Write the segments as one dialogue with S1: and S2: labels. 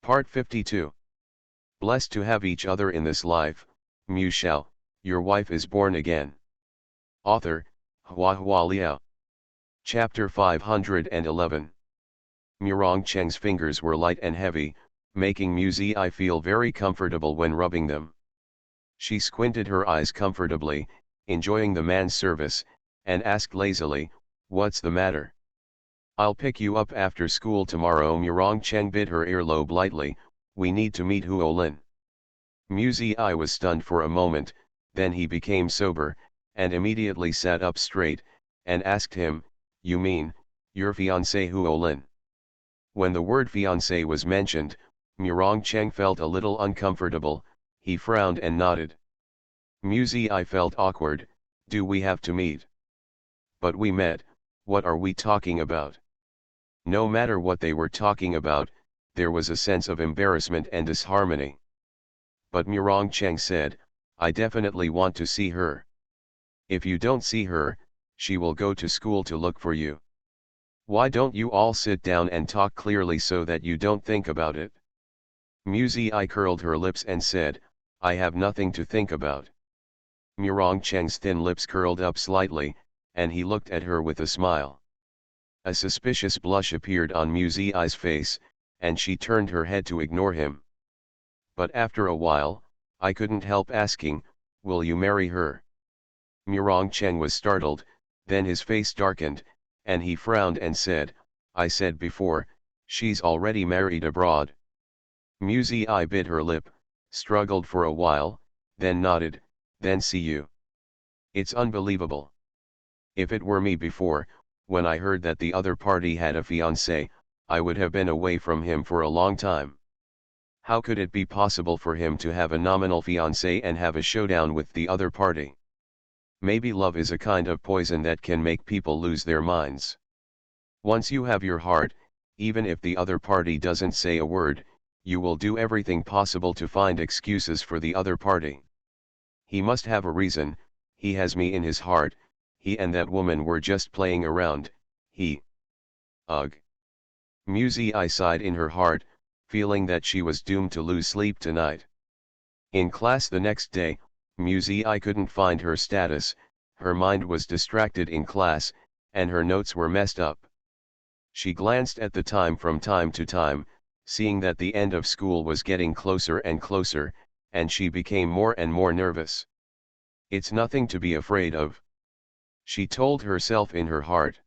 S1: Part 52. Blessed to have each other in this life, Mu Shao, your wife is born again. Author, Hua Hua Liao. Chapter 511. Murong Cheng's fingers were light and heavy, making Mu Zi feel very comfortable when rubbing them. She squinted her eyes comfortably, enjoying the man's service, and asked lazily, "What's the matter?" "I'll pick you up after school tomorrow." Murong Cheng bit her earlobe lightly. "We need to meet Huolin." Mu Zi was stunned for a moment, then he became sober, and immediately sat up straight, and asked him, "You mean, your fiancé Huolin?" When the word fiancé was mentioned, Murong Cheng felt a little uncomfortable. He frowned and nodded. Mu Zi felt awkward. "Do we have to meet?" "But we met, what are we talking about?" No matter what they were talking about, there was a sense of embarrassment and disharmony. But Murong Cheng said, "I definitely want to see her. If you don't see her, she will go to school to look for you. Why don't you all sit down and talk clearly so that you don't think about it?" Mu Zi curled her lips and said, "I have nothing to think about." Murong Cheng's thin lips curled up slightly, and he looked at her with a smile. A suspicious blush appeared on Mu Zi's face, and she turned her head to ignore him. But after a while, "I couldn't help asking, will you marry her?" Murong Cheng was startled, then his face darkened, and he frowned and said, "I said before, she's already married abroad." Mu Zi bit her lip, struggled for a while, then nodded, "Then see you. It's unbelievable. If it were me before, when I heard that the other party had a fiancé, I would have been away from him for a long time. How could it be possible for him to have a nominal fiancé and have a showdown with the other party? Maybe love is a kind of poison that can make people lose their minds. Once you have your heart, even if the other party doesn't say a word, you will do everything possible to find excuses for the other party. He must have a reason. He has me in his heart. He and that woman were just playing around. Ugh." Mu Zi sighed in her heart, feeling that she was doomed to lose sleep tonight. In class the next day, Mu Zi couldn't find her status. Her mind was distracted in class, and her notes were messed up. She glanced at the time from time to time, seeing that the end of school was getting closer and closer, and she became more and more nervous. "It's nothing to be afraid of," she told herself in her heart.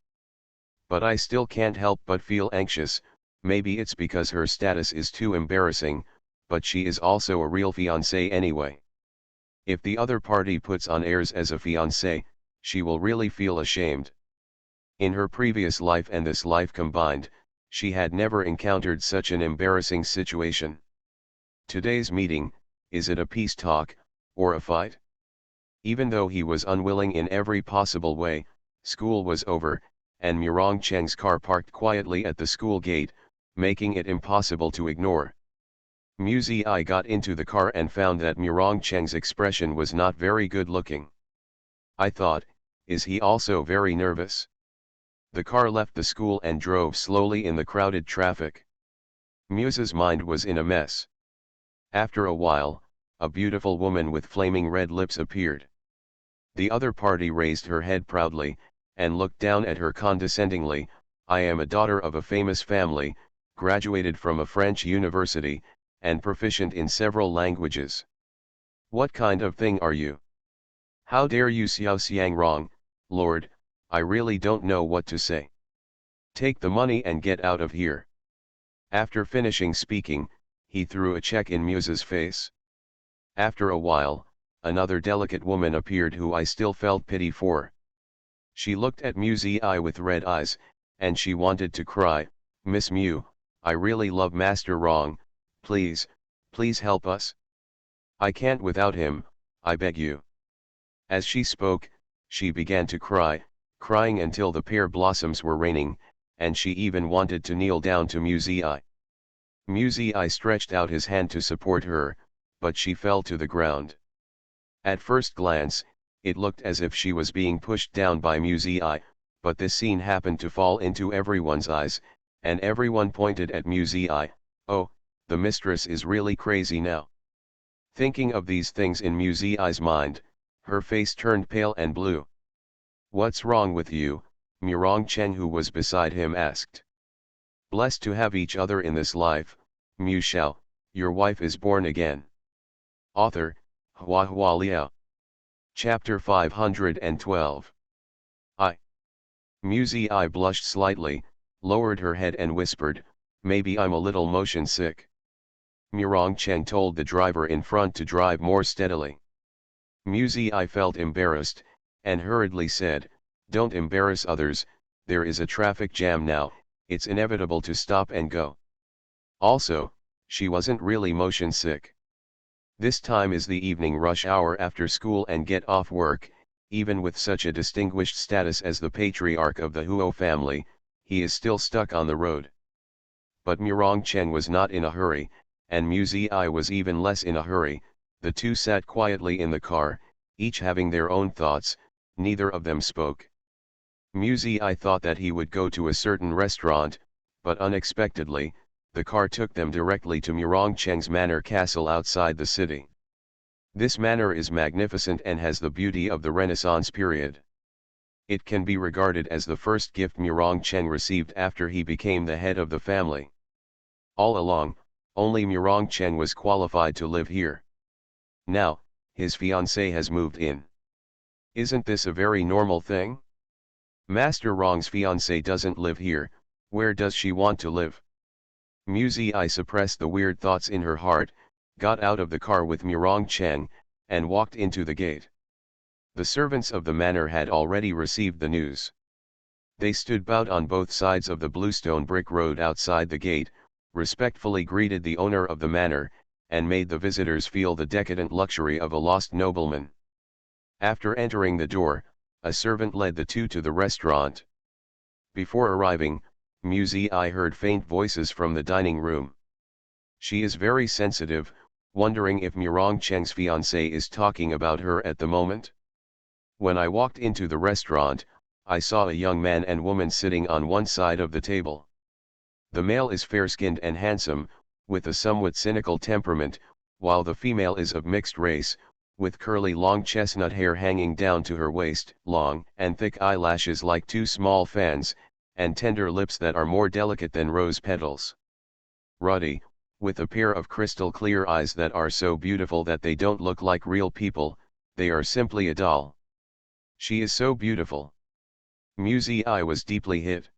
S1: "But I still can't help but feel anxious. Maybe it's because her status is too embarrassing, but she is also a real fiancé anyway. If the other party puts on airs as a fiancé, she will really feel ashamed." In her previous life and this life combined, she had never encountered such an embarrassing situation. Today's meeting, is it a peace talk, or a fight? Even though he was unwilling in every possible way, school was over, and Murong Cheng's car parked quietly at the school gate, making it impossible to ignore. Mu Zi got into the car and found that Murong Cheng's expression was not very good looking. "I thought, is he also very nervous?" The car left the school and drove slowly in the crowded traffic. Muse's mind was in a mess. After a while, a beautiful woman with flaming red lips appeared. The other party raised her head proudly, and looked down at her condescendingly. "I am a daughter of a famous family, graduated from a French university, and proficient in several languages. What kind of thing are you? How dare you?" "Xiao Xiang Rong, Lord, I really don't know what to say. Take the money and get out of here." After finishing speaking, he threw a check in Muse's face. After a while, another delicate woman appeared who I still felt pity for. She looked at Mu Zi with red eyes, and she wanted to cry, "Miss Mu, I really love Master Rong, please, please help us. I can't without him, I beg you." As she spoke, she began to cry, crying until the pear blossoms were raining, and she even wanted to kneel down to Mu Zi. Mu Zi stretched out his hand to support her, but she fell to the ground. At first glance, it looked as if she was being pushed down by Mu Zi, but this scene happened to fall into everyone's eyes, and everyone pointed at Mu Zi. "Oh, the mistress is really crazy now. Thinking of these things in Mu Zi's mind, her face turned pale and blue. What's wrong with you? Murong Cheng, who was beside him, asked. Blessed to have each other in this life, Mu Shao, your wife is born again. Author, Hua Liao. Chapter 512. Mu Zi blushed slightly, lowered her head and whispered, maybe I'm a little motion sick. Murong Cheng told the driver in front to drive more steadily. Mu Zi felt embarrassed, and hurriedly said, don't embarrass others, there is a traffic jam now, it's inevitable to stop and go. Also, she wasn't really motion sick. This time is the evening rush hour after school and get off work. Even with such a distinguished status as the patriarch of the Huo family, he is still stuck on the road. But Murong Cheng was not in a hurry, and Mu Zi was even less in a hurry. The two sat quietly in the car, each having their own thoughts. Neither of them spoke. Mu Zi thought that he would go to a certain restaurant, but unexpectedly, the car took them directly to Murong Cheng's manor castle outside the city. This manor is magnificent and has the beauty of the Renaissance period. It can be regarded as the first gift Murong Cheng received after he became the head of the family. All along, only Murong Cheng was qualified to live here. Now, his fiancée has moved in. Isn't this a very normal thing? Master Rong's fiancée doesn't live here, where does she want to live? Mu Zi suppressed the weird thoughts in her heart, got out of the car with Murong Cheng, and walked into the gate. The servants of the manor had already received the news. They stood about on both sides of the bluestone brick road outside the gate, respectfully greeted the owner of the manor, and made the visitors feel the decadent luxury of a lost nobleman. After entering the door, a servant led the two to the restaurant. Before arriving, Mu Zi heard faint voices from the dining room. She is very sensitive, wondering if Murong Cheng's fiancé is talking about her at the moment. When I walked into the restaurant, I saw a young man and woman sitting on one side of the table. The male is fair-skinned and handsome, with a somewhat cynical temperament, while the female is of mixed race, with curly long chestnut hair hanging down to her waist, long and thick eyelashes like two small fans, and tender lips that are more delicate than rose petals. Ruddy, with a pair of crystal clear eyes that are so beautiful that they don't look like real people, they are simply a doll. She is so beautiful. Mu Zi was deeply hit.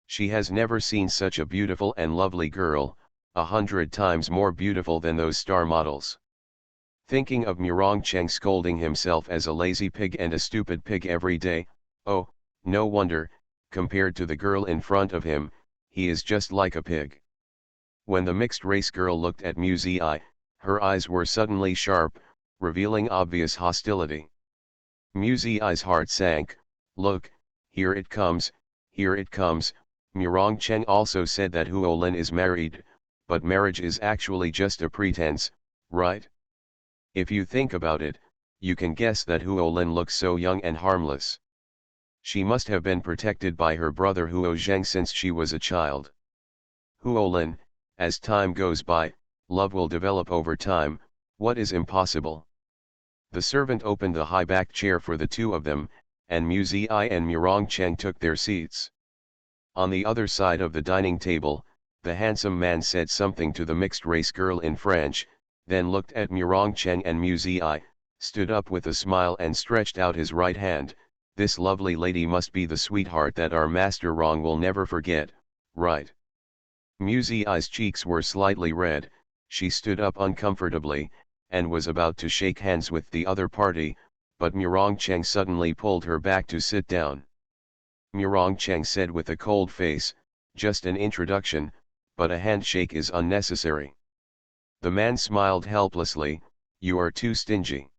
S1: She has never seen such a beautiful and lovely girl, 100 times more beautiful than those star models. Thinking of Murong Cheng scolding himself as a lazy pig and a stupid pig every day, oh, no wonder, compared to the girl in front of him, he is just like a pig. When the mixed-race girl looked at Mu Zi, her eyes were suddenly sharp, revealing obvious hostility. Mu Zi's heart sank. Look, here it comes, here it comes. Murong Cheng also said that Huo Lin is married, but marriage is actually just a pretense, right? If you think about it, you can guess that Huo Lin looks so young and harmless. She must have been protected by her brother Huo Zheng since she was a child. Huo Lin, as time goes by, love will develop over time. What is impossible? The servant opened the high-backed chair for the two of them, and Mu Zi and Murong Cheng took their seats. On the other side of the dining table, the handsome man said something to the mixed-race girl in French, then looked at Murong Cheng and Mu Zi, stood up with a smile and stretched out his right hand. This lovely lady must be the sweetheart that our Master Rong will never forget, right? Mu Zi's cheeks were slightly red, she stood up uncomfortably, and was about to shake hands with the other party, but Murong Cheng suddenly pulled her back to sit down. Murong Cheng said with a cold face, just an introduction, but a handshake is unnecessary. The man smiled helplessly, you are too stingy.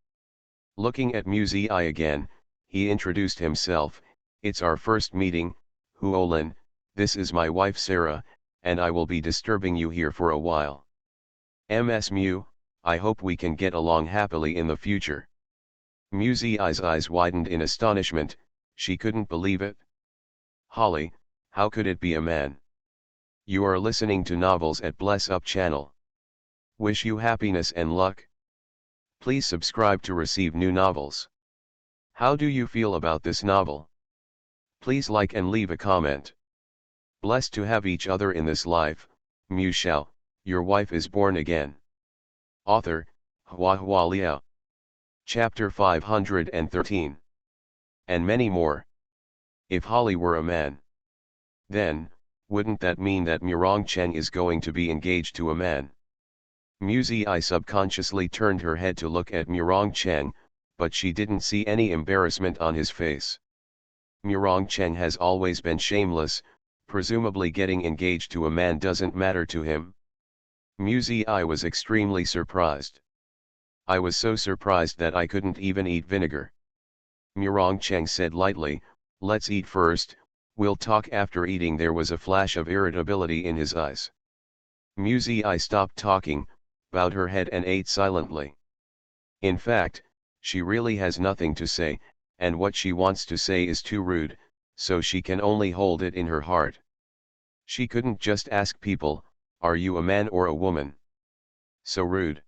S1: Looking at Mu Zi again, he introduced himself, it's our first meeting, Huo Lin, this is my wife Sarah, and I will be disturbing you here for a while. Ms. Mu, I hope we can get along happily in the future. Mu Zi's eyes widened in astonishment, she couldn't believe it. Holly, how could it be a man? You are listening to Novels at Bless Up channel. Wish you happiness and luck. Please subscribe to receive new novels. How do you feel about this novel? Please like and leave a comment. Blessed to have each other in this life, Shao, your wife is born again. Author, HandsomeMaleLead. Chapter 513. And many more. If Holly were a man, then, wouldn't that mean that Murong Cheng is going to be engaged to a man? Muzi subconsciously turned her head to look at Murong Cheng, but she didn't see any embarrassment on his face. Murong Cheng has always been shameless, presumably getting engaged to a man doesn't matter to him. Muzi was extremely surprised. I was so surprised that I couldn't even eat vinegar. Murong Cheng said lightly, let's eat first, we'll talk after eating. There was a flash of irritability in his eyes. Muzi stopped talking, bowed her head and ate silently. In fact, she really has nothing to say, and what she wants to say is too rude, so she can only hold it in her heart. She couldn't just ask people, are you a man or a woman? So rude.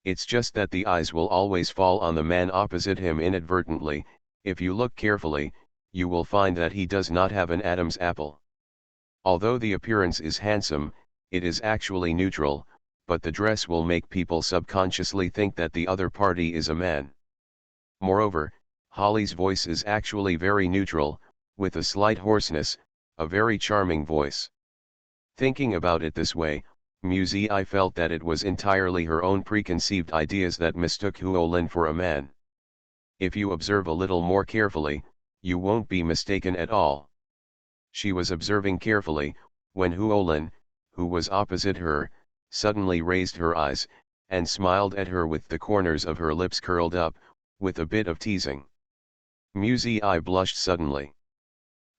S1: It's just that the eyes will always fall on the man opposite him inadvertently. If you look carefully, you will find that he does not have an Adam's apple. Although the appearance is handsome, it is actually neutral, but the dress will make people subconsciously think that the other party is a man. Moreover, Holly's voice is actually very neutral, with a slight hoarseness, a very charming voice. Thinking about it this way, Muzi felt that it was entirely her own preconceived ideas that mistook Huolin for a man. If you observe a little more carefully, you won't be mistaken at all. She was observing carefully, when Huolin, who was opposite her, suddenly raised her eyes, and smiled at her with the corners of her lips curled up, with a bit of teasing. Muzi blushed suddenly.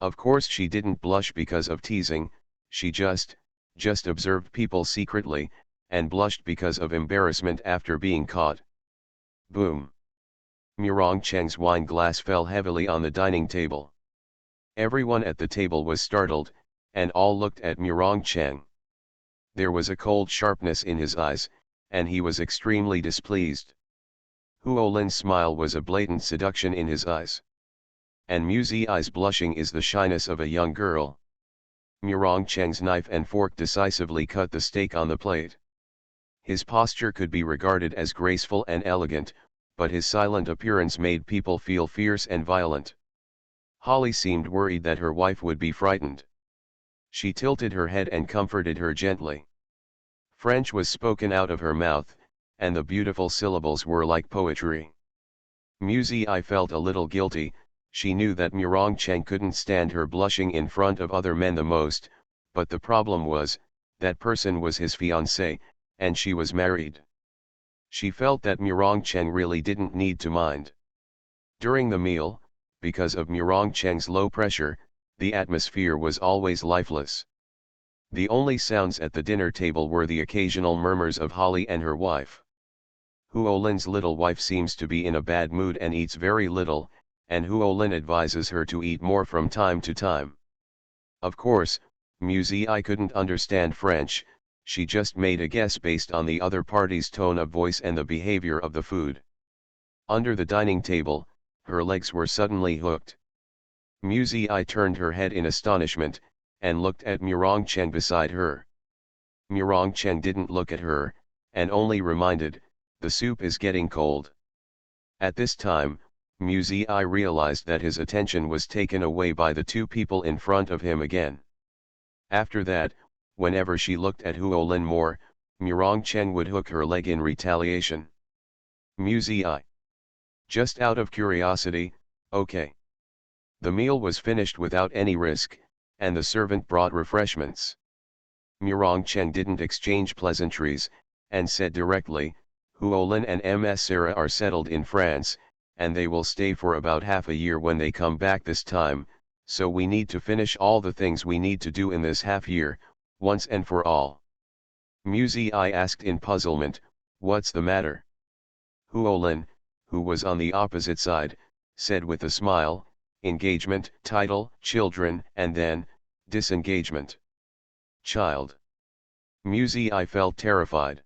S1: Of course she didn't blush because of teasing, she just observed people secretly, and blushed because of embarrassment after being caught. Boom! Murong Cheng's wine glass fell heavily on the dining table. Everyone at the table was startled, and all looked at Murong Cheng. There was a cold sharpness in his eyes, and he was extremely displeased. Huolin's smile was a blatant seduction in his eyes. And Muzi's blushing is the shyness of a young girl. Murong Cheng's knife and fork decisively cut the steak on the plate. His posture could be regarded as graceful and elegant, but his silent appearance made people feel fierce and violent. Holly seemed worried that her wife would be frightened. She tilted her head and comforted her gently. French was spoken out of her mouth, and the beautiful syllables were like poetry. Muzi felt a little guilty. She knew that Murong Cheng couldn't stand her blushing in front of other men the most, but the problem was, that person was his fiancé, and she was married. She felt that Murong Cheng really didn't need to mind. During the meal, because of Murong Cheng's low pressure, the atmosphere was always lifeless. The only sounds at the dinner table were the occasional murmurs of Holly and her wife. Huolin's little wife seems to be in a bad mood and eats very little, and Huolin advises her to eat more from time to time. Of course, Muzi couldn't understand French, she just made a guess based on the other party's tone of voice and the behavior of the food. Under the dining table, her legs were suddenly hooked. Muzi turned her head in astonishment, and looked at Murong Cheng beside her. Murong Cheng didn't look at her, and only reminded, the soup is getting cold. At this time, Muzi realized that his attention was taken away by the two people in front of him again. After that, whenever she looked at Huolin more, Murong Cheng would hook her leg in retaliation. Muzi just out of curiosity, okay. The meal was finished without any risk, and the servant brought refreshments. Murong Cheng didn't exchange pleasantries, and said directly, Huolin and Ms. Sarah are settled in France, and they will stay for about half a year when they come back this time, so we need to finish all the things we need to do in this half year, once and for all. Muzi asked in puzzlement, what's the matter? Huolin, who was on the opposite side, said with a smile, engagement, title, children, and then, disengagement. Child. Muzi I felt terrified.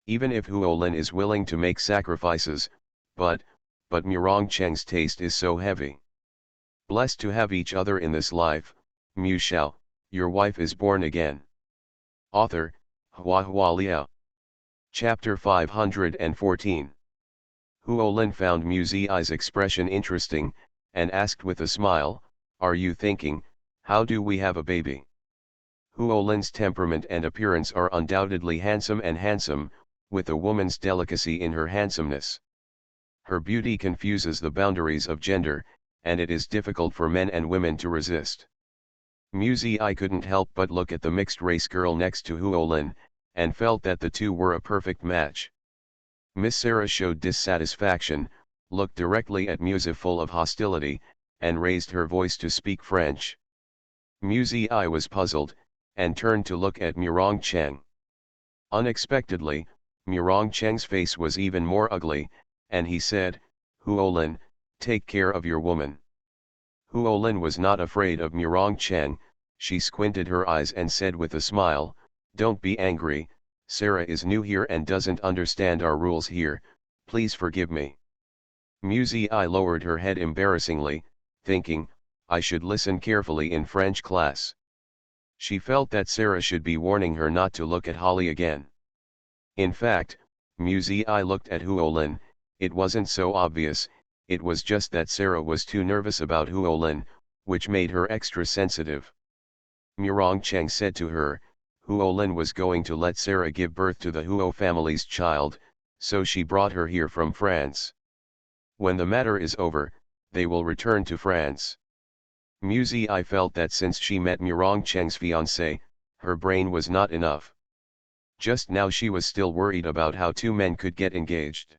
S1: Even if Huolin is willing to make sacrifices, but Murong Cheng's taste is so heavy. Blessed to have each other in this life, Mu Shao, your wife is born again. Author, Hua Liao. Chapter 514. Huolin found Mu Zi's expression interesting, and asked with a smile, "Are you thinking, how do we have a baby?" Huolin's temperament and appearance are undoubtedly handsome, with a woman's delicacy in her handsomeness. Her beauty confuses the boundaries of gender, and it is difficult for men and women to resist. Muzi I couldn't help but look at the mixed-race girl next to Huolin, and felt that the two were a perfect match. Miss Sarah showed dissatisfaction, looked directly at Muzi full of hostility, and raised her voice to speak French. Muzi I was puzzled, and turned to look at Murong Cheng. Unexpectedly, Murong Cheng's face was even more ugly, and he said, "Huolin, take care of your woman." Huolin was not afraid of Murong Cheng. She squinted her eyes and said with a smile, "Don't be angry, Sarah is new here and doesn't understand our rules here, please forgive me." Muzi I lowered her head embarrassingly, thinking, I should listen carefully in French class. She felt that Sarah should be warning her not to look at Holly again. In fact, Muzi I looked at Huolin. It wasn't so obvious, it was just that Sarah was too nervous about Huolin, which made her extra sensitive. Murong Cheng said to her, Huolin was going to let Sarah give birth to the Huo family's child, so she brought her here from France. When the matter is over, they will return to France. Muzi I felt that since she met Murong Cheng's fiancé, her brain was not enough. Just now she was still worried about how two men could get engaged.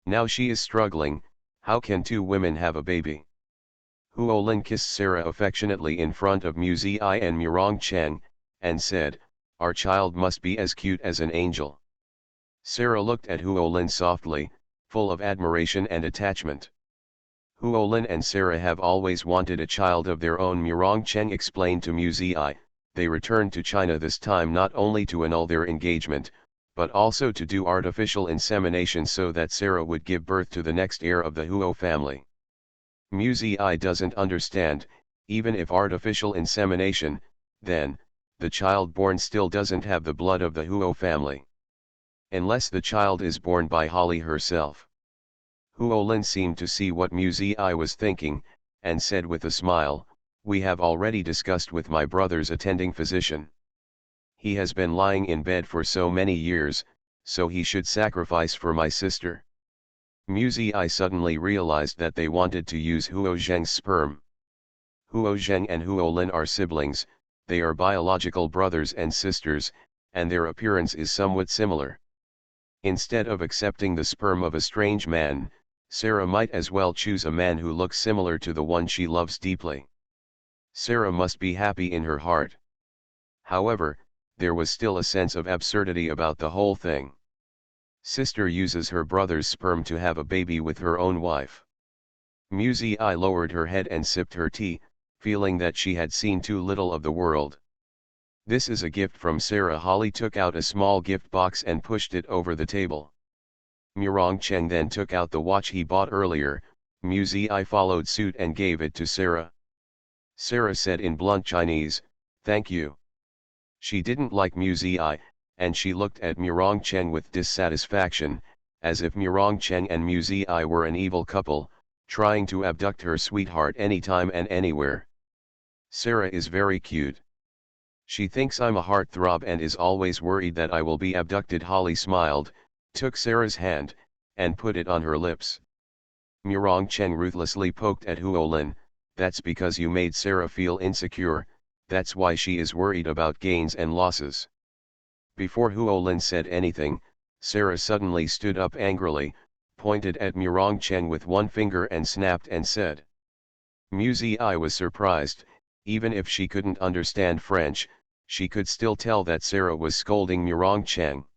S1: Now she is struggling, how can two women have a baby? Huolin kissed Sarah affectionately in front of Muzi I and Murong Cheng, and said, "Our child must be as cute as an angel." Sarah looked at Huolin softly, full of admiration and attachment. Huolin and Sarah have always wanted a child of their own, Murong Cheng explained to Muzi I. They returned to China this time not only to annul their engagement, but also to do artificial insemination so that Sarah would give birth to the next heir of the Huo family. Muzi I doesn't understand, even if artificial insemination, then, the child born still doesn't have the blood of the Huo family. Unless the child is born by Holly herself. Huolin seemed to see what Muzi I was thinking, and said with a smile, "We have already discussed with my brother's attending physician. He has been lying in bed for so many years, so he should sacrifice for my sister." Muzi I suddenly realized that they wanted to use Huo Zheng's sperm. Huo Zheng and Huolin are siblings, they are biological brothers and sisters, and their appearance is somewhat similar. Instead of accepting the sperm of a strange man, Sarah might as well choose a man who looks similar to the one she loves deeply. Sarah must be happy in her heart. However, there was still a sense of absurdity about the whole thing. Sister uses her brother's sperm to have a baby with her own wife. Muzi I lowered her head and sipped her tea, feeling that she had seen too little of the world. "This is a gift from Sarah." Holly took out a small gift box and pushed it over the table. Murong Cheng then took out the watch he bought earlier. Muzi I followed suit and gave it to Sarah. Sarah said in blunt Chinese, "Thank you." She didn't like Muzi I, and she looked at Murong Cheng with dissatisfaction, as if Murong Cheng and Muzi I were an evil couple, trying to abduct her sweetheart anytime and anywhere. "Sarah is very cute. She thinks I'm a heartthrob and is always worried that I will be abducted." Holly smiled, took Sarah's hand, and put it on her lips. Murong Cheng ruthlessly poked at Huolin, "That's because you made Sarah feel insecure, that's why she is worried about gains and losses." Before Huolin said anything, Sarah suddenly stood up angrily, pointed at Murong Cheng with one finger and snapped and said. Muzi I was surprised. Even if she couldn't understand French, she could still tell that Sarah was scolding Murong Cheng.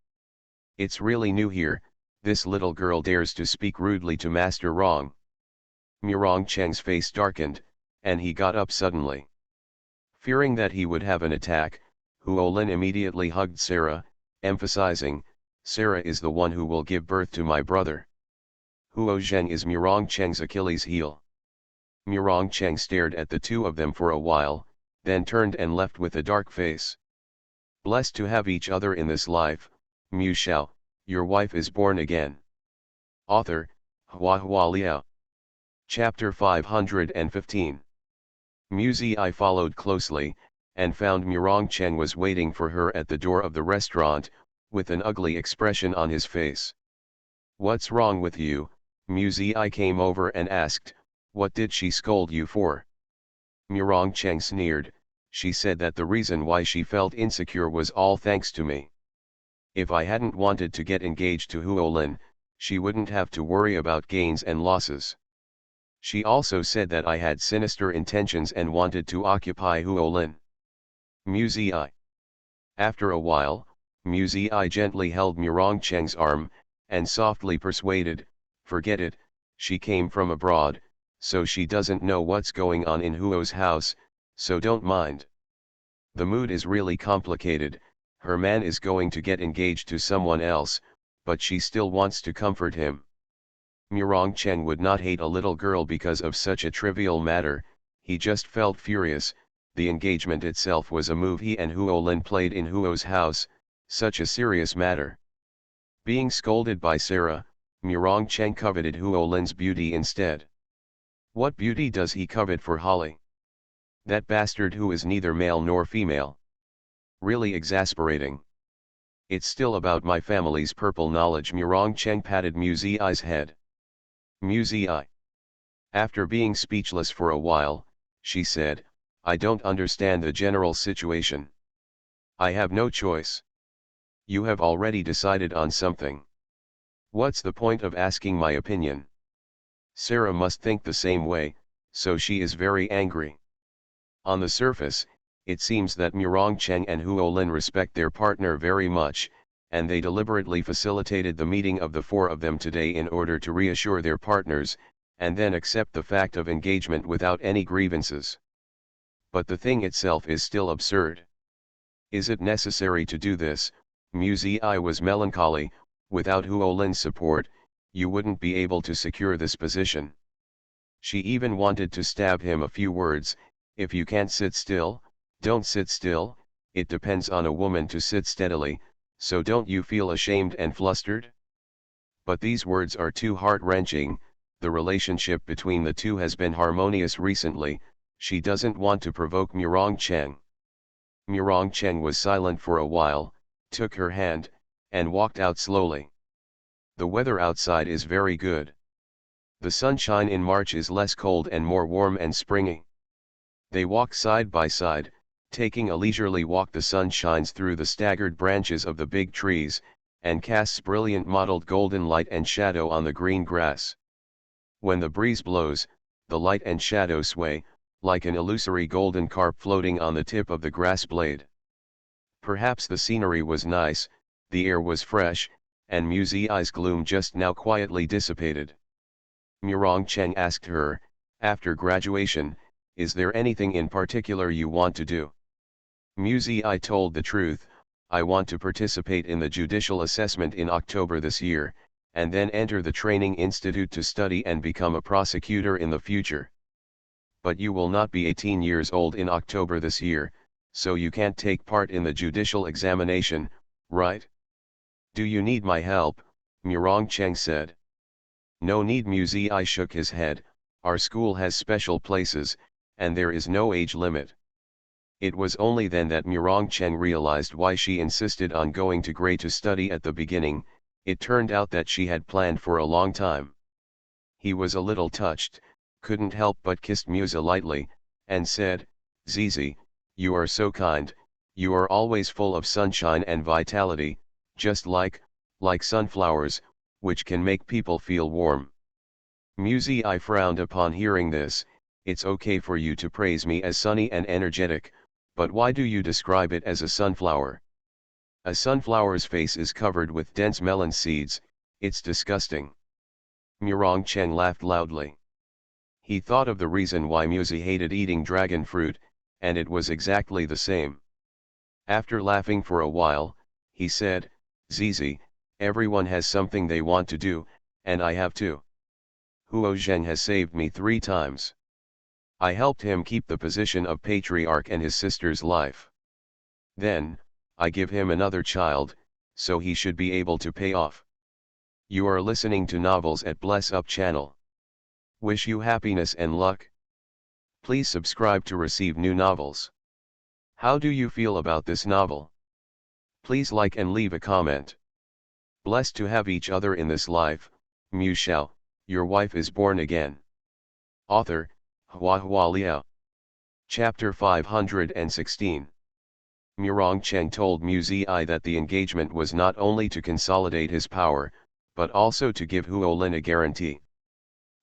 S1: "It's really new here, this little girl dares to speak rudely to Master Rong." Murong Cheng's face darkened, and he got up suddenly. Fearing that he would have an attack, Huolin immediately hugged Sarah, emphasizing, Sarah is the one who will give birth to my brother. Huo Zheng is Murongcheng's Achilles heel. Murongcheng stared at the two of them for a while, then turned and left with a dark face. Blessed to have each other in this life, Mu Shao, your wife is born again. Author, Hua Liao. Chapter 515. Mu Zi followed closely, and found Murongcheng was waiting for her at the door of the restaurant, with an ugly expression on his face. What's wrong with you? Mu Zi came over and asked, what did she scold you for? Murongcheng sneered, she said that the reason why she felt insecure was all thanks to me. If I hadn't wanted to get engaged to Huolin, she wouldn't have to worry about gains and losses. She also said that I had sinister intentions and wanted to occupy Huolin. Mu Zi. After a while, Mu Zi gently held Murongcheng's arm, and softly persuaded, forget it, she came from abroad, so she doesn't know what's going on in Huo's house, so don't mind. The mood is really complicated, her man is going to get engaged to someone else, but she still wants to comfort him. Murongcheng would not hate a little girl because of such a trivial matter, he just felt furious. The engagement itself was a move he and Huolin played in Huo's house, such a serious matter. Being scolded by Sarah, Murongcheng coveted Huolin's beauty instead. What beauty does he covet for Holly? That bastard who is neither male nor female. Really exasperating. It's still about my family's purple knowledge. Murongcheng patted Mu Zi's head. Mu Zi. After being speechless for a while, she said, I don't understand the general situation. I have no choice. You have already decided on something. What's the point of asking my opinion? Sarah must think the same way, so she is very angry. On the surface, it seems that Murongcheng and Huolin respect their partner very much, and they deliberately facilitated the meeting of the four of them today in order to reassure their partners, and then accept the fact of engagement without any grievances. But the thing itself is still absurd. Is it necessary to do this? Mu Zi was melancholy. Without Huolin's support, you wouldn't be able to secure this position. She even wanted to stab him a few words, if you can't sit still, don't sit still, it depends on a woman to sit steadily, so don't you feel ashamed and flustered? But these words are too heart-wrenching. The relationship between the two has been harmonious recently, she doesn't want to provoke Murongcheng. Murongcheng was silent for a while, took her hand, and walked out slowly. The weather outside is very good. The sunshine in March is less cold and more warm and springy. They walk side by side, taking a leisurely walk. The sun shines through the staggered branches of the big trees, and casts brilliant mottled golden light and shadow on the green grass. When the breeze blows, the light and shadow sway, like an illusory golden carp floating on the tip of the grass blade. Perhaps the scenery was nice, the air was fresh, and Mu Zi's gloom just now quietly dissipated. Murongcheng asked her, after graduation, is there anything in particular you want to do? Mu Zi told the truth, I want to participate in the judicial assessment in October this year, and then enter the training institute to study and become a prosecutor in the future. But you will not be 18 years old in October this year, so you can't take part in the judicial examination, right? Do you need my help? Murongcheng said. No need. Mu Zi shook his head, our school has special places, and there is no age limit. It was only then that Murongcheng realized why she insisted on going to Gray to study at the beginning. It turned out that she had planned for a long time. He was a little touched, couldn't help but kissed Mu Zi lightly, and said, Zizi, you are so kind, you are always full of sunshine and vitality, just like sunflowers, which can make people feel warm. Mu Zi frowned upon hearing this. It's okay for you to praise me as sunny and energetic, but why do you describe it as a sunflower? A sunflower's face is covered with dense melon seeds, it's disgusting. Murongcheng laughed loudly. He thought of the reason why Mu Zi hated eating dragon fruit, and it was exactly the same. After laughing for a while, he said, Zizi, everyone has something they want to do, and I have too. Huo Zheng has saved me 3 times. I helped him keep the position of patriarch and his sister's life. Then, I give him another child, so he should be able to pay off. You are listening to Novels at Bless Up channel. Wish you happiness and luck. Please subscribe to receive new novels. How do you feel about this novel? Please like and leave a comment. Blessed to have each other in this life, Shao, your wife is born again. Author, Hua Liao. Chapter 516. Murong Cheng told Mu Ziyi that the engagement was not only to consolidate his power, but also to give Huo Lin a guarantee.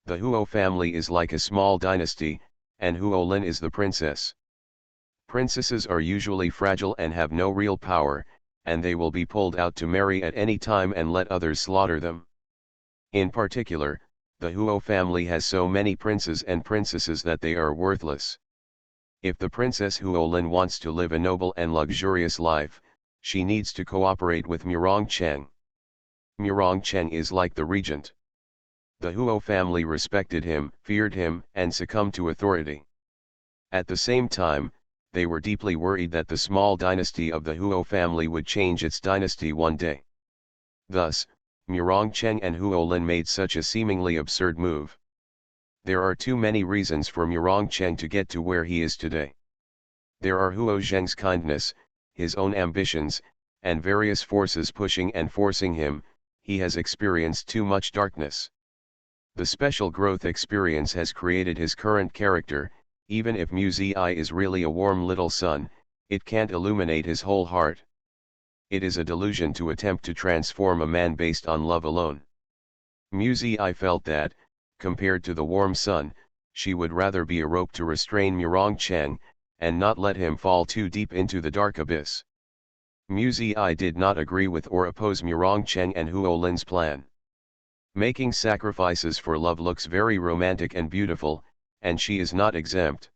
S1: The Huo family is like a small dynasty, and Huo Lin is the princess. Princesses are usually fragile and have no real power, and they will be pulled out to marry at any time and let others slaughter them. In particular, the Huo family has so many princes and princesses that they are worthless. If the Princess Huo Lin wants to live a noble and luxurious life, she needs to cooperate with Murong Cheng. Murong Cheng is like the regent. The Huo family respected him, feared him, and succumbed to authority. At the same time, they were deeply worried that the small dynasty of the Huo family would change its dynasty one day. Thus, Murong Cheng and Huo Lin made such a seemingly absurd move. There are too many reasons for Murong Cheng to get to where he is today. There are Huo Zheng's kindness, his own ambitions, and various forces pushing and forcing him. He has experienced too much darkness. The special growth experience has created his current character. Even if Mu Ziyi is really a warm little sun, it can't illuminate his whole heart. It is a delusion to attempt to transform a man based on love alone. Mu Ziyi felt that, compared to the warm sun, she would rather be a rope to restrain Murong Cheng, and not let him fall too deep into the dark abyss. Mu Ziyi did not agree with or oppose Murong Cheng and Huo Lin's plan. Making sacrifices for love looks very romantic and beautiful, and she is not exempt.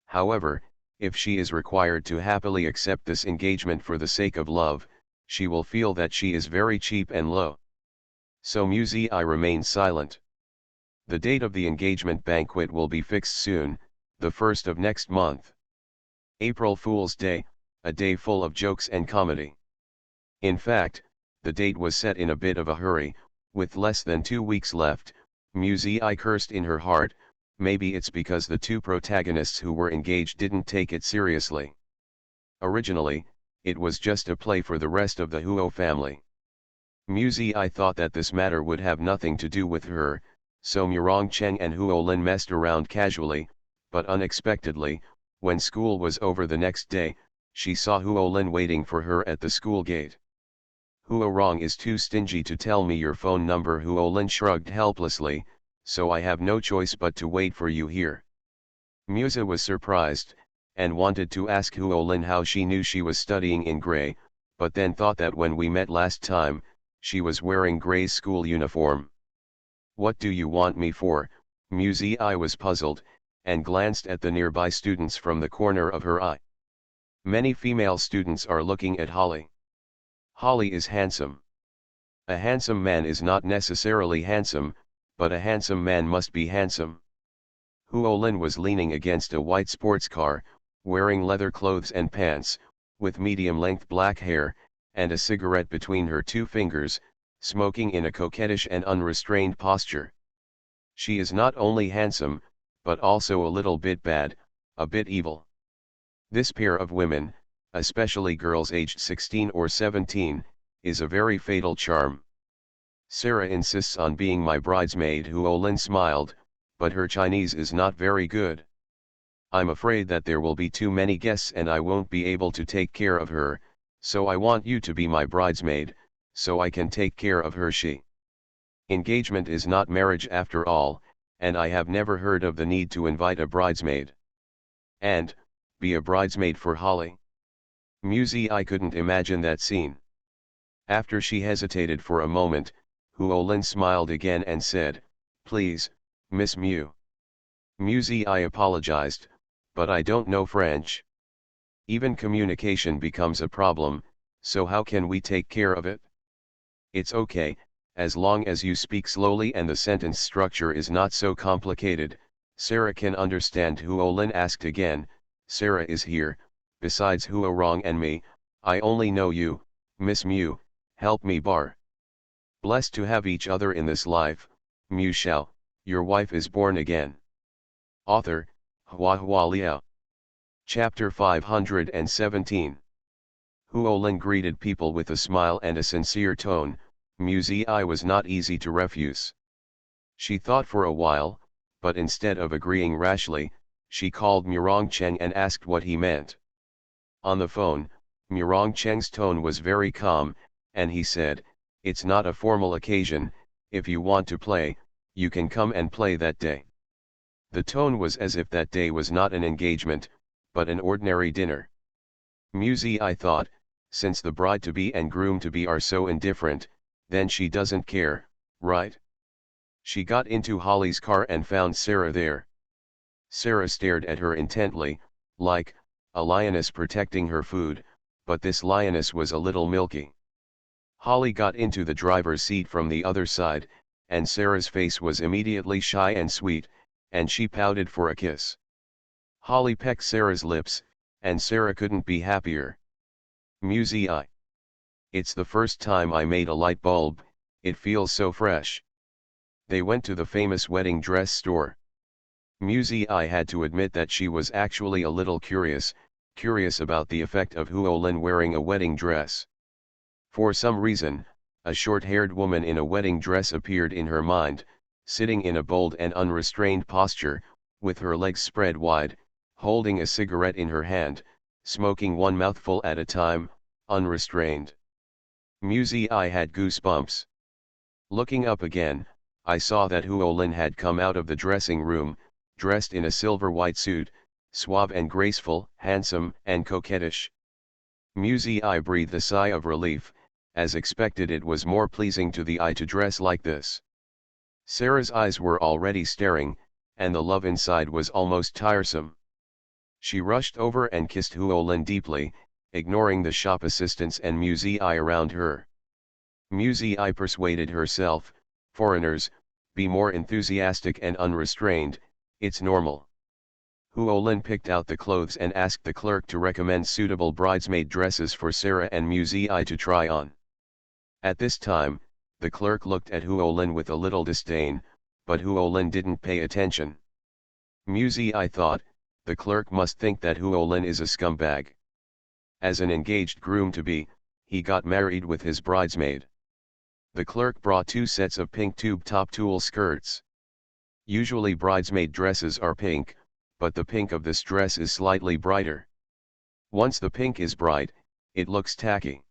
S1: However, if she is required to happily accept this engagement for the sake of love, she will feel that she is very cheap and low. So Mu Ziyi remained silent. The date of the engagement banquet will be fixed soon, the 1st of next month. April Fool's Day, a day full of jokes and comedy. In fact, the date was set in a bit of a hurry. With less than 2 weeks left, Mu Ziyi cursed in her heart. Maybe it's because the 2 protagonists who were engaged didn't take it seriously. Originally, it was just a play for the rest of the Huo family. Mu Ziyi thought that this matter would have nothing to do with her, so Murong Cheng and Huo Lin messed around casually, but unexpectedly, when school was over the next day, she saw Huo Lin waiting for her at the school gate. Huo Rong is too stingy to tell me your phone number. Huo Lin shrugged helplessly, so I have no choice but to wait for you here. Musa was surprised, and wanted to ask Huo Lin how she knew she was studying in gray, but then thought that when we met last time, she was wearing gray's school uniform. What do you want me for? Mu Ziyi was puzzled, and glanced at the nearby students from the corner of her eye. Many female students are looking at Holly. Holly is handsome. A handsome man is not necessarily handsome, but a handsome man must be handsome. Huo Lin was leaning against a white sports car, wearing leather clothes and pants, with medium-length black hair, and a cigarette between her 2 fingers, smoking in a coquettish and unrestrained posture. She is not only handsome, but also a little bit bad, a bit evil. This pair of women, especially girls aged 16 or 17, is a very fatal charm. Sarah insists on being my bridesmaid. Huo Lin smiled, but her Chinese is not very good. I'm afraid that there will be too many guests and I won't be able to take care of her, so I want you to be my bridesmaid, so I can take care of her. Engagement is not marriage after all, and I have never heard of the need to invite a bridesmaid. And, be a bridesmaid for Holly? Mu Ziyi couldn't imagine that scene. After she hesitated for a moment, Huo Lin smiled again and said, please, Miss Mu. Mu Ziyi apologized, but I don't know French. Even communication becomes a problem, so how can we take care of it? It's okay, as long as you speak slowly and the sentence structure is not so complicated. Sarah can understand. Huolin asked again. Sarah is here, besides Huorong and me, I only know you, Miss Mew, help me bar. Blessed to have each other in this life, Mew Shao, your wife is born again. Author, Hua Hua Liao. Chapter 517. Huolin greeted people with a smile and a sincere tone. Mew's eye was not easy to refuse. She thought for a while, but instead of agreeing rashly, she called Murong Cheng and asked what he meant. On the phone, Murong Cheng's tone was very calm, and he said, "It's not a formal occasion, if you want to play, you can come and play that day." The tone was as if that day was not an engagement, but an ordinary dinner. Mew's eye thought, since the bride-to-be and groom-to-be are so indifferent, then she doesn't care, right? She got into Holly's car and found Sarah there. Sarah stared at her intently, like a lioness protecting her food, but this lioness was a little milky. Holly got into the driver's seat from the other side, and Sarah's face was immediately shy and sweet, and she pouted for a kiss. Holly pecked Sarah's lips, and Sarah couldn't be happier. Mew's eye. It's the first time I made a light bulb, it feels so fresh. They went to the famous wedding dress store. Mew's eye had to admit that she was actually a little curious about the effect of Huolin wearing a wedding dress. For some reason, a short-haired woman in a wedding dress appeared in her mind, sitting in a bold and unrestrained posture, with her legs spread wide, holding a cigarette in her hand, smoking one mouthful at a time, unrestrained. Mew's eye had goosebumps. Looking up again, I saw that Huolin had come out of the dressing room, dressed in a silver-white suit, suave and graceful, handsome and coquettish. Mew's eye breathed a sigh of relief. As expected, it was more pleasing to the eye to dress like this. Sarah's eyes were already staring, and the love inside was almost tiresome. She rushed over and kissed Huolin deeply, ignoring the shop assistants and Mew's eye around her. Mew's eye persuaded herself, foreigners, be more enthusiastic and unrestrained, it's normal. Huolin picked out the clothes and asked the clerk to recommend suitable bridesmaid dresses for Sarah and Mew's eye to try on. At this time, the clerk looked at Huolin with a little disdain, but Huolin didn't pay attention. Mew's eye thought, the clerk must think that Huolin is a scumbag. As an engaged groom-to-be, he got married with his bridesmaid. The clerk brought 2 sets of pink tube-top tulle skirts. Usually bridesmaid dresses are pink, but the pink of this dress is slightly brighter. Once the pink is bright, it looks tacky.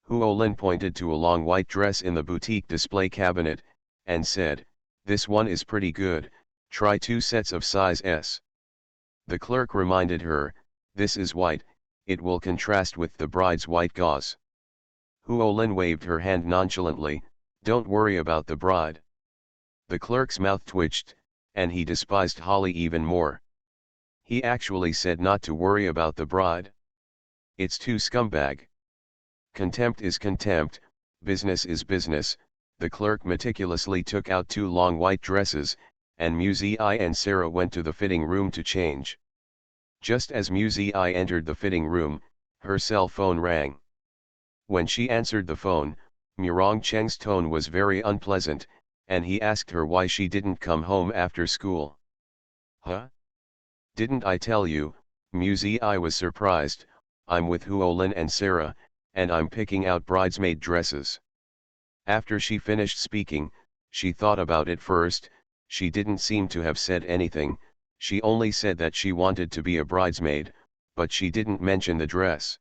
S1: Huolin pointed to a long white dress in the boutique display cabinet, and said, "This one is pretty good, try 2 sets of size S." The clerk reminded her, "This is white, it will contrast with the bride's white gauze." Huolin waved her hand nonchalantly, "Don't worry about the bride." The clerk's mouth twitched, and he despised Holly even more. He actually said not to worry about the bride. It's too scumbag. Contempt is contempt, business is business. The clerk meticulously took out 2 long white dresses, and Mew's eye and Sarah went to the fitting room to change. Just as Mew's eye entered the fitting room, her cell phone rang. When she answered the phone, Murong Cheng's tone was very unpleasant, and he asked her why she didn't come home after school. "Huh? Didn't I tell you?" Mew's eye was surprised. "I'm with Huolin and Sarah, and I'm picking out bridesmaid dresses." After she finished speaking, she thought about it first. She didn't seem to have said anything. She only said that she wanted to be a bridesmaid, but she didn't mention the dress.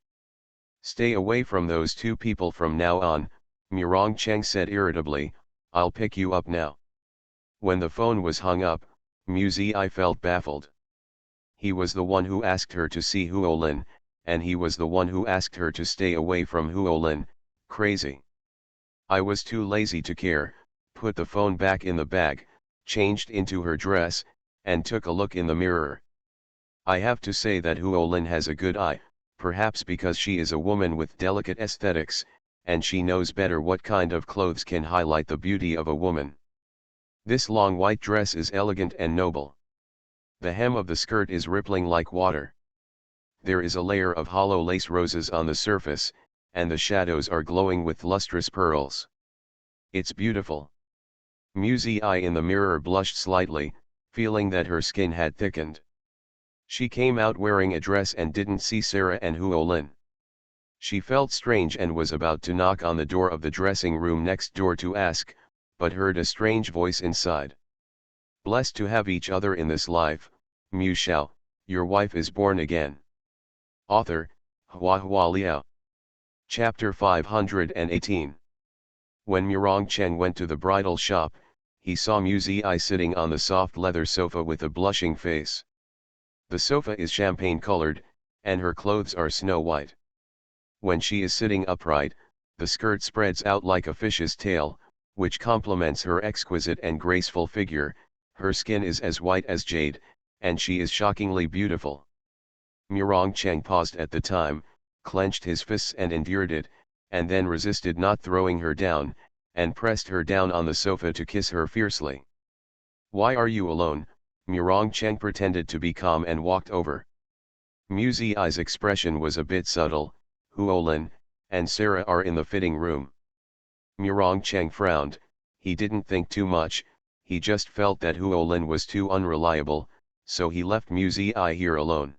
S1: "Stay away from those 2 people from now on," Murong Cheng said irritably. "I'll pick you up now." When the phone was hung up, Mew's eye felt baffled. He was the one who asked her to see Huolin, and he was the one who asked her to stay away from Huolin. Crazy. I was too lazy to care, put the phone back in the bag, changed into her dress, and took a look in the mirror. I have to say that Huolin has a good eye, perhaps because she is a woman with delicate aesthetics, and she knows better what kind of clothes can highlight the beauty of a woman. This long white dress is elegant and noble. The hem of the skirt is rippling like water. There is a layer of hollow lace roses on the surface, and the shadows are glowing with lustrous pearls. It's beautiful. Musei in the mirror blushed slightly, feeling that her skin had thickened. She came out wearing a dress and didn't see Sarah and Huolin. She felt strange and was about to knock on the door of the dressing room next door to ask, but heard a strange voice inside. Blessed to have each other in this life, Mu Shao, your wife is born again. Author, Hua Liao. Chapter 518. When Murong Cheng went to the bridal shop, he saw Musei sitting on the soft leather sofa with a blushing face. The sofa is champagne-colored, and her clothes are snow white. When she is sitting upright, the skirt spreads out like a fish's tail, which complements her exquisite and graceful figure. Her skin is as white as jade, and she is shockingly beautiful. Murong Cheng paused at the time, clenched his fists and endured it, and then resisted not throwing her down, and pressed her down on the sofa to kiss her fiercely. Why are you alone? Murong Cheng pretended to be calm and walked over. Musei's expression was a bit subtle. Huolin and Sarah are in the fitting room. Murong Cheng frowned. He didn't think too much, he just felt that Huolin was too unreliable, so he left Musei here alone.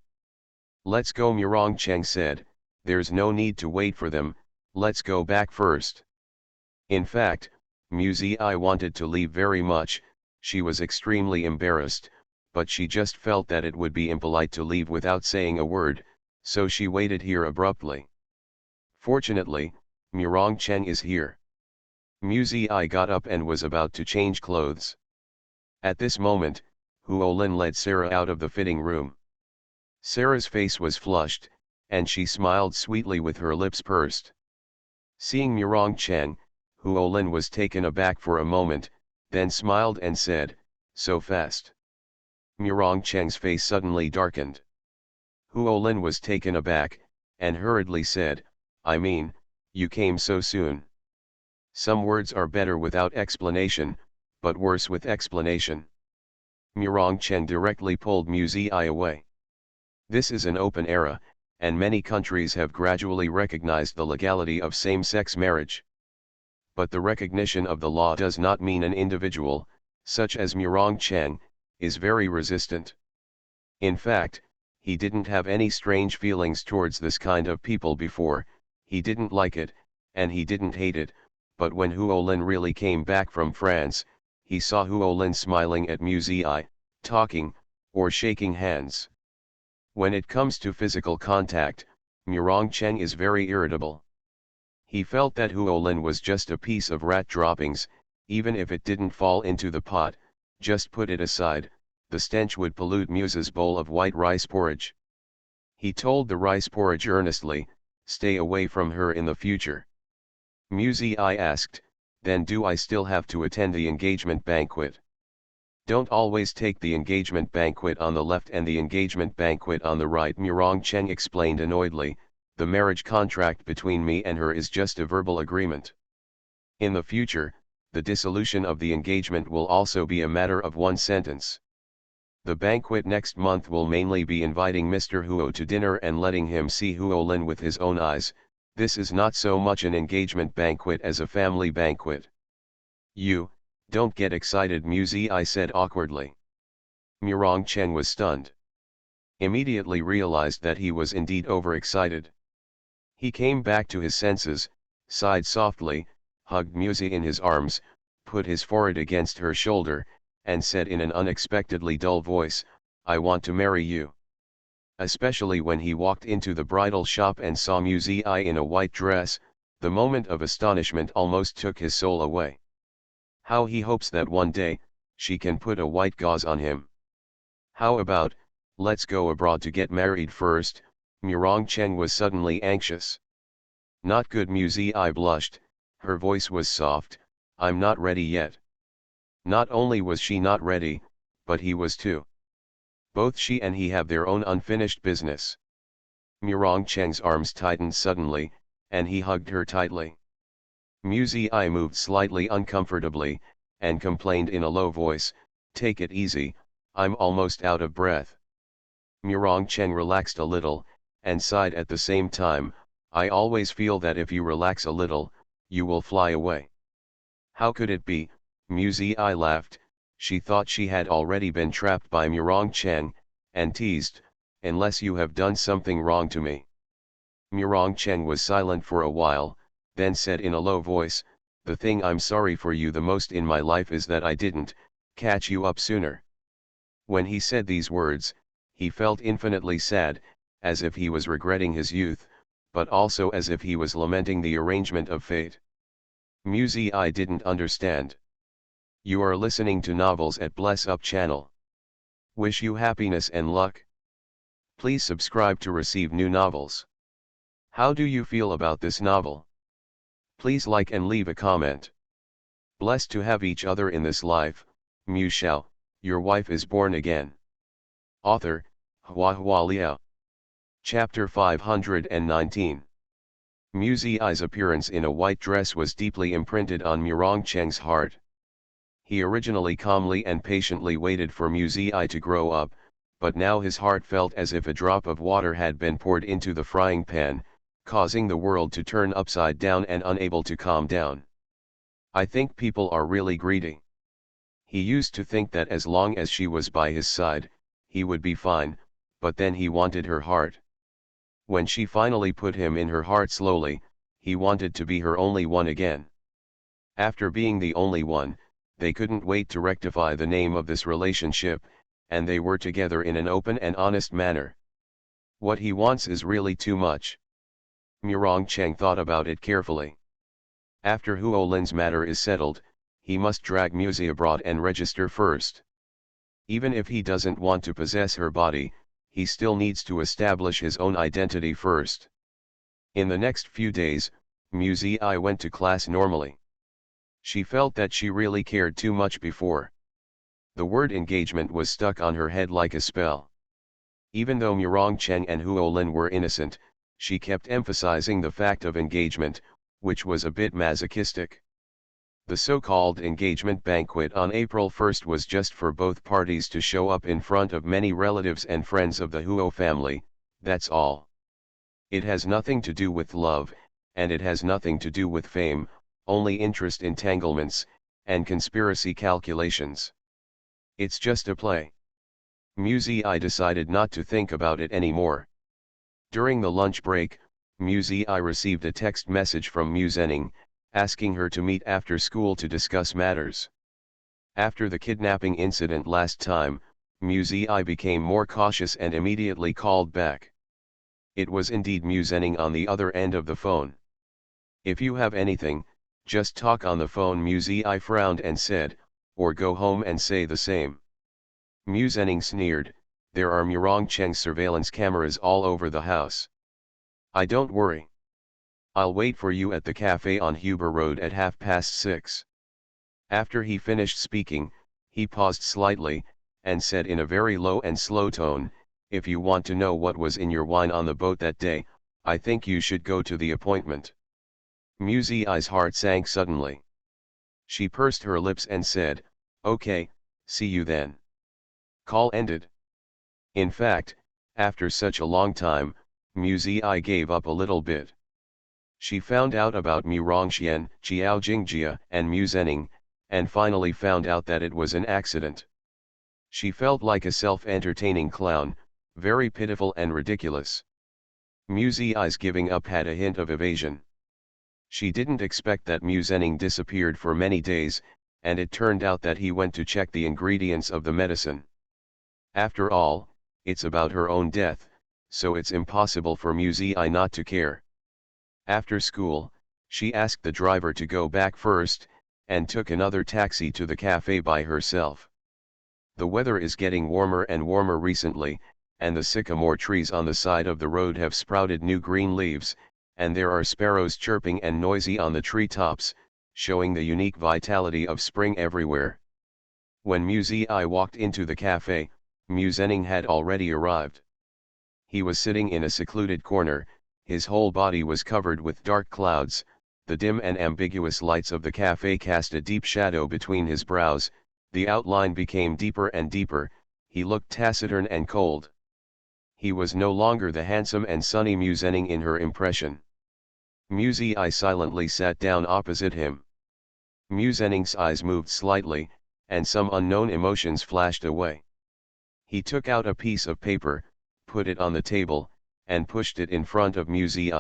S1: Let's go, Murong Cheng said. There's no need to wait for them, let's go back first. In fact, Musei wanted to leave very much. She was extremely embarrassed, but she just felt that it would be impolite to leave without saying a word, so she waited here abruptly. Fortunately, Murong Cheng is here. Musei got up and was about to change clothes. At this moment, Huolin led Sarah out of the fitting room. Sarah's face was flushed, and she smiled sweetly with her lips pursed. Seeing Murong Cheng, Huolin was taken aback for a moment, then smiled and said, "So fast." Murong Cheng's face suddenly darkened. Huolin was taken aback, and hurriedly said, "I mean, you came so soon." Some words are better without explanation, but worse with explanation. Murong Cheng directly pulled Musei away. This is an open era, and many countries have gradually recognized the legality of same-sex marriage. But the recognition of the law does not mean an individual, such as Murong Cheng, is very resistant. In fact, he didn't have any strange feelings towards this kind of people before. He didn't like it, and he didn't hate it, but when Huolin really came back from France, he saw Huolin smiling at Musei, talking, or shaking hands. When it comes to physical contact, Murong Cheng is very irritable. He felt that Huolin was just a piece of rat droppings. Even if it didn't fall into the pot, just put it aside, the stench would pollute Muse's bowl of white rice porridge. He told the rice porridge earnestly, "Stay away from her in the future." Musei asked, "Then do I still have to attend the engagement banquet?" "Don't always take the engagement banquet on the left and the engagement banquet on the right," Murong Cheng explained annoyedly. "The marriage contract between me and her is just a verbal agreement. In the future, the dissolution of the engagement will also be a matter of one sentence. The banquet next month will mainly be inviting Mr. Huo to dinner and letting him see Huolin with his own eyes. This is not so much an engagement banquet as a family banquet." Don't get excited," Musei said awkwardly. Murong Cheng was stunned. Immediately realized that he was indeed overexcited. He came back to his senses, sighed softly, hugged Musei in his arms, put his forehead against her shoulder, and said in an unexpectedly dull voice, "I want to marry you." Especially when he walked into the bridal shop and saw Musei in a white dress, the moment of astonishment almost took his soul away. How he hopes that one day, she can put a white gauze on him. "How about, let's go abroad to get married first?" Murong Cheng was suddenly anxious. "Not good," Musei blushed, her voice was soft, "I'm not ready yet." Not only was she not ready, but he was too. Both she and he have their own unfinished business. Murong Cheng's arms tightened suddenly, and he hugged her tightly. Mu Ziyi moved slightly uncomfortably, and complained in a low voice, "Take it easy, I'm almost out of breath." Murong Cheng relaxed a little, and sighed at the same time, "I always feel that if you relax a little, you will fly away." How could it be? Mu Ziyi laughed. She thought she had already been trapped by Murong Cheng, and teased, "Unless you have done something wrong to me." Murong Cheng was silent for a while, then said in a low voice, "The thing I'm sorry for you the most in my life is that I didn't catch you up sooner." When he said these words, he felt infinitely sad, as if he was regretting his youth, but also as if he was lamenting the arrangement of fate. Mu Ziyi didn't understand. You are listening to novels at Bless Up channel. Wish you happiness and luck. Please subscribe to receive new novels. How do you feel about this novel? Please like and leave a comment. Blessed to have each other in this life, Mu Shao, your wife is born again. Author, Hua Liao. Chapter 519. Mu Ziyi's appearance in a white dress was deeply imprinted on Murong Cheng's heart. He originally calmly and patiently waited for Mu Ziyi to grow up, but now his heart felt as if a drop of water had been poured into the frying pan, causing the world to turn upside down and unable to calm down. I think people are really greedy. He used to think that as long as she was by his side, he would be fine, but then he wanted her heart. When she finally put him in her heart slowly, he wanted to be her only one again. After being the only one, they couldn't wait to rectify the name of this relationship, and they were together in an open and honest manner. What he wants is really too much. Murong Cheng thought about it carefully. After Huo Lin's matter is settled, he must drag Mu Ziyi abroad and register first. Even if he doesn't want to possess her body, he still needs to establish his own identity first. In the next few days, Mu Ziyi went to class normally. She felt that she really cared too much before. The word engagement was stuck on her head like a spell. Even though Murong Cheng and Huo Lin were innocent, she kept emphasizing the fact of engagement, which was a bit masochistic. The so-called engagement banquet on April 1st was just for both parties to show up in front of many relatives and friends of the Huo family, that's all. It has nothing to do with love, and it has nothing to do with fame, only interest entanglements, and conspiracy calculations. It's just a play. Mu Ziyi decided not to think about it anymore. During the lunch break, Mu Ziyi received a text message from Mu Zhenning, asking her to meet after school to discuss matters. After the kidnapping incident last time, Mu Ziyi became more cautious and immediately called back. It was indeed Mu Zhenning on the other end of the phone. "If you have anything, just talk on the phone," Mu Ziyi frowned and said, "or go home and say the same." Mu Zhenning sneered, "There are Murong Cheng's surveillance cameras all over the house. I don't worry. I'll wait for you at the cafe on Huber Road at 6:30. After he finished speaking, he paused slightly, and said in a very low and slow tone, "If you want to know what was in your wine on the boat that day, I think you should go to the appointment." Mu Ziyi's heart sank suddenly. She pursed her lips and said, "Okay, see you then." Call ended. In fact, after such a long time, Mu Ziyi gave up a little bit. She found out about Mu Rongxian, Jiao Jingjia, and Mu Zhenning, and finally found out that it was an accident. She felt like a self-entertaining clown, very pitiful and ridiculous. Mu Ziyi's giving up had a hint of evasion. She didn't expect that Mu Zhenning disappeared for many days, and it turned out that he went to check the ingredients of the medicine. After all, it's about her own death, so it's impossible for Mu Ziyi not to care. After school, she asked the driver to go back first, and took another taxi to the cafe by herself. The weather is getting warmer and warmer recently, and the sycamore trees on the side of the road have sprouted new green leaves, and there are sparrows chirping and noisy on the treetops, showing the unique vitality of spring everywhere. When Mu Ziyi walked into the cafe, Mu Zhenning had already arrived. He was sitting in a secluded corner, his whole body was covered with dark clouds, the dim and ambiguous lights of the cafe cast a deep shadow between his brows, the outline became deeper and deeper, he looked taciturn and cold. He was no longer the handsome and sunny Musenning in her impression. Musi silently sat down opposite him. Musenning's eyes moved slightly, and some unknown emotions flashed away. He took out a piece of paper, put it on the table, and pushed it in front of Musi.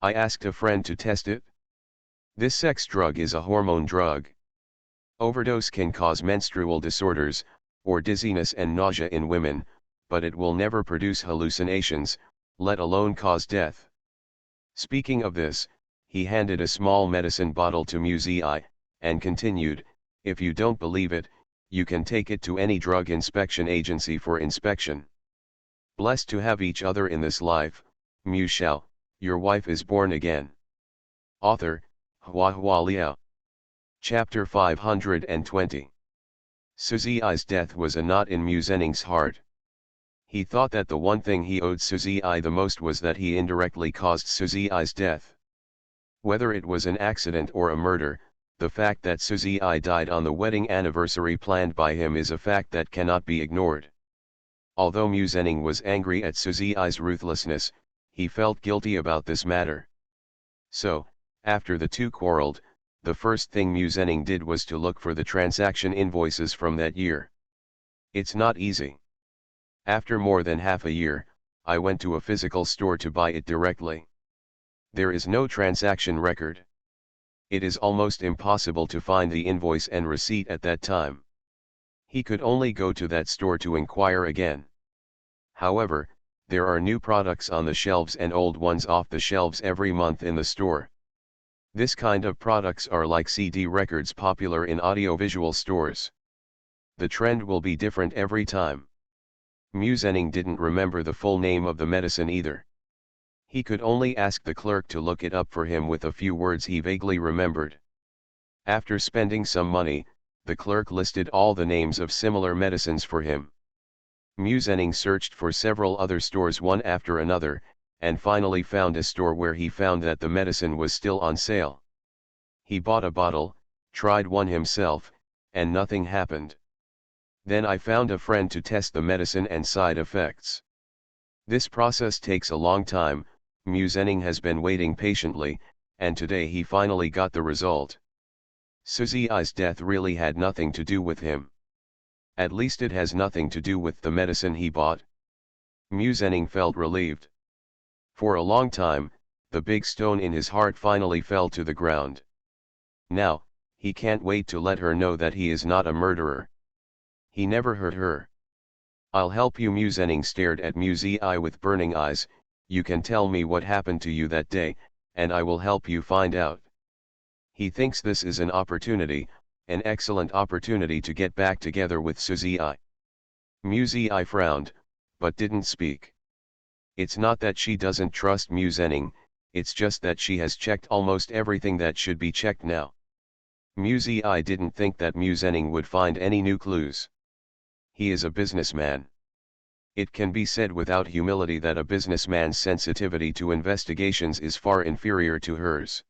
S1: I asked a friend to test it. This sex drug is a hormone drug. Overdose can cause menstrual disorders, or dizziness and nausea in women, but it will never produce hallucinations, let alone cause death. Speaking of this, he handed a small medicine bottle to Musi, and continued, if you don't believe it, you can take it to any drug inspection agency for inspection. Blessed to have each other in this life, Shao, your wife is born again. Author, HandsomeMaleLead. Chapter 520. Suzi's death was a knot in Musenning's heart. He thought that the one thing he owed Suzi the most was that he indirectly caused Suzi's death. Whether it was an accident or a murder, the fact that Suzi died on the wedding anniversary planned by him is a fact that cannot be ignored. Although Musenning was angry at Suzi's ruthlessness, he felt guilty about this matter. So, after the two quarreled, the first thing Musenning did was to look for the transaction invoices from that year. It's not easy. After more than half a year, I went to a physical store to buy it directly. There is no transaction record. It is almost impossible to find the invoice and receipt at that time. He could only go to that store to inquire again. However, there are new products on the shelves and old ones off the shelves every month in the store. This kind of products are like CD records popular in audiovisual stores. The trend will be different every time. Musenning didn't remember the full name of the medicine either. He could only ask the clerk to look it up for him with a few words he vaguely remembered. After spending some money, the clerk listed all the names of similar medicines for him. Musenning searched for several other stores one after another, and finally found a store where he found that the medicine was still on sale. He bought a bottle, tried one himself, and nothing happened. Then I found a friend to test the medicine and side effects. This process takes a long time. Musenning has been waiting patiently, and today he finally got the result. Suzi's death really had nothing to do with him. At least it has nothing to do with the medicine he bought. Musenning felt relieved. For a long time, the big stone in his heart finally fell to the ground. Now, he can't wait to let her know that he is not a murderer. He never hurt her. I'll help you. Musenning stared at Musi with burning eyes. You can tell me what happened to you that day, and I will help you find out. He thinks this is an opportunity, an excellent opportunity to get back together with Suzi. Musi frowned, but didn't speak. It's not that she doesn't trust Musenning, it's just that she has checked almost everything that should be checked now. Musi didn't think that Musenning would find any new clues. He is a businessman. It can be said without humility that a businessman's sensitivity to investigations is far inferior to hers.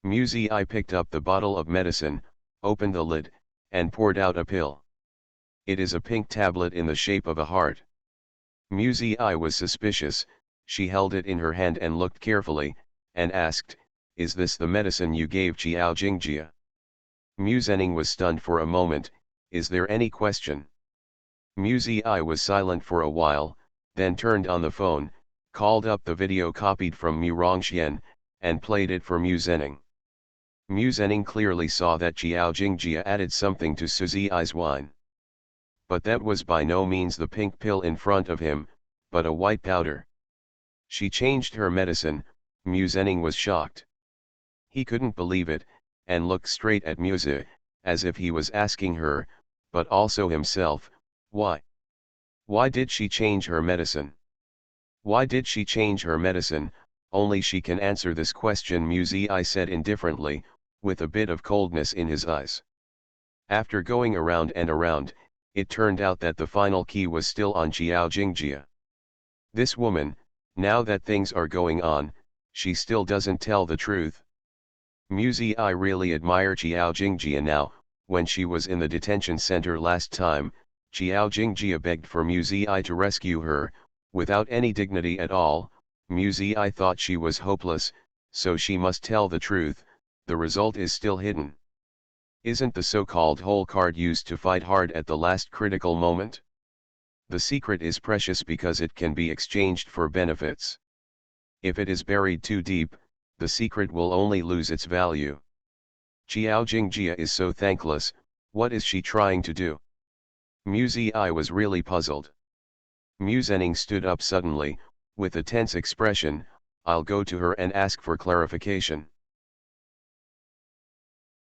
S1: Musi picked up the bottle of medicine, opened the lid, and poured out a pill. It is a pink tablet in the shape of a heart. Musi was suspicious. She held it in her hand and looked carefully, and asked, "Is this the medicine you gave Qiao Jingjia?" Musenning was stunned for a moment. "Is there any question?" Musi was silent for a while, then turned on the phone, called up the video copied from Mu Rongxian, and played it for Musenning. Musenning clearly saw that Qiao Jingjia added something to Suzi's wine. But that was by no means the pink pill in front of him, but a white powder. She changed her medicine. Musenning was shocked. He couldn't believe it, and looked straight at Musi, as if he was asking her, but also himself, why? Why did she change her medicine? Why did she change her medicine? Only she can answer this question, Musi said indifferently, with a bit of coldness in his eyes. After going around and around, it turned out that the final key was still on Qiao Jingjia. This woman, now that things are going on, she still doesn't tell the truth. Muzi, I really admire Qiao Jingjia now. When she was in the detention center last time, Qiao Jingjia begged for Muzi to rescue her, without any dignity at all. Muzi thought she was hopeless, so she must tell the truth. The result is still hidden. Isn't the so-called whole card used to fight hard at the last critical moment? The secret is precious because it can be exchanged for benefits. If it is buried too deep, the secret will only lose its value. Qiao Jingjia is so thankless. What is she trying to do? Muzi was really puzzled. Mu Zhenning stood up suddenly, with a tense expression. I'll go to her and ask for clarification.